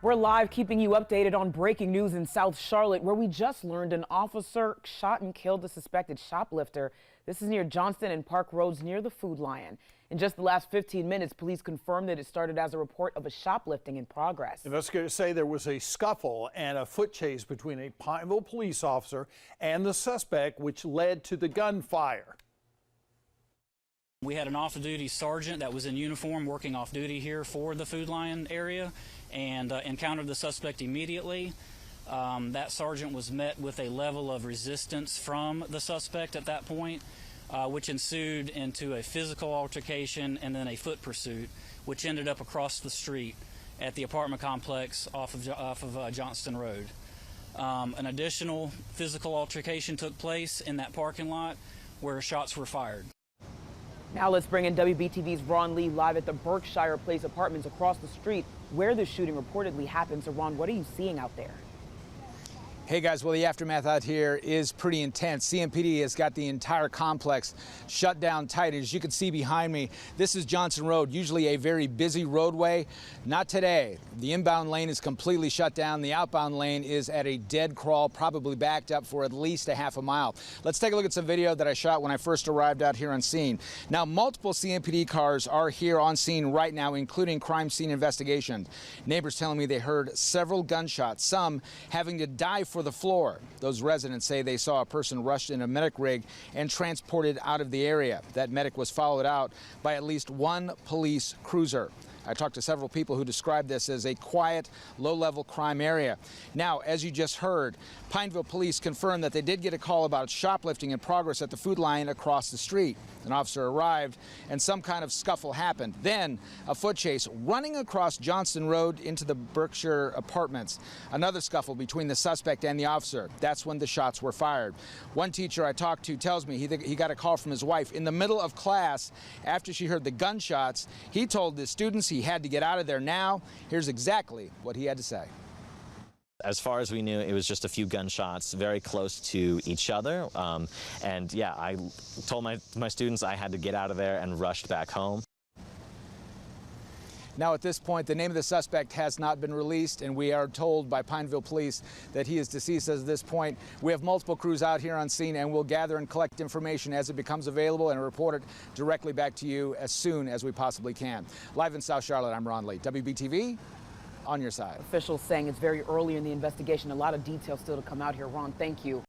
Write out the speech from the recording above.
We're live keeping you updated on breaking news in South Charlotte, where we just learned an officer shot and killed a suspected shoplifter. This is near Johnston and Park Roads near the Food Lion. In just the last 15 minutes, police confirmed that it started as a report of a shoplifting in progress. Investigators say there was a scuffle and a foot chase between a Pineville police officer and the suspect, which led to the gunfire. We had an off-duty sergeant that was in uniform working off-duty here for the Food Lion area and encountered the suspect immediately. That sergeant was met with a level of resistance from the suspect at that point, which ensued into a physical altercation and then a foot pursuit, which ended up across the street at the apartment complex off of Johnston Road. An additional physical altercation took place in that parking lot where shots were fired. Now let's bring in WBTV's Ron Lee live at the Berkshire Place Apartments across the street where the shooting reportedly happened. So Ron, what are you seeing out there? Hey guys, well, the aftermath out here is pretty intense. CMPD has got the entire complex shut down tight. As you can see behind me, this is Johnston Road, usually a very busy roadway. Not today. The inbound lane is completely shut down. The outbound lane is at a dead crawl, probably backed up for at least a half a mile. Let's take a look at some video that I shot when I first arrived out here on scene. Now, multiple CMPD cars are here on scene right now, including crime scene investigation. Neighbors telling me they heard several gunshots, some having to dive for the floor. Those residents say they saw a person rushed in a medic rig and transported out of the area. That medic was followed out by at least one police cruiser. I talked to several people who described this as a quiet, low-level crime area. Now, as you just heard, Pineville police confirmed that they did get a call about shoplifting in progress at the Food Lion across the street. An officer arrived and some kind of scuffle happened. Then a foot chase running across Johnston Road into the Berkshire Apartments. Another scuffle between the suspect and the officer. That's when the shots were fired. One teacher I talked to tells me he got a call from his wife in the middle of class after she heard the gunshots. He told the students he had to get out of there now. Here's exactly what he had to say. As far as we knew, it was just a few gunshots very close to each other. And yeah, I told my students I had to get out of there and rushed back home. Now at this point, the name of the suspect has not been released, and we are told by Pineville police that he is deceased at this point. We have multiple crews out here on scene, and we'll gather and collect information as it becomes available and report it directly back to you as soon as we possibly can. Live in South Charlotte, I'm Ron Lee. WBTV, on your side. Officials saying it's very early in the investigation. A lot of details still to come out here. Ron, thank you.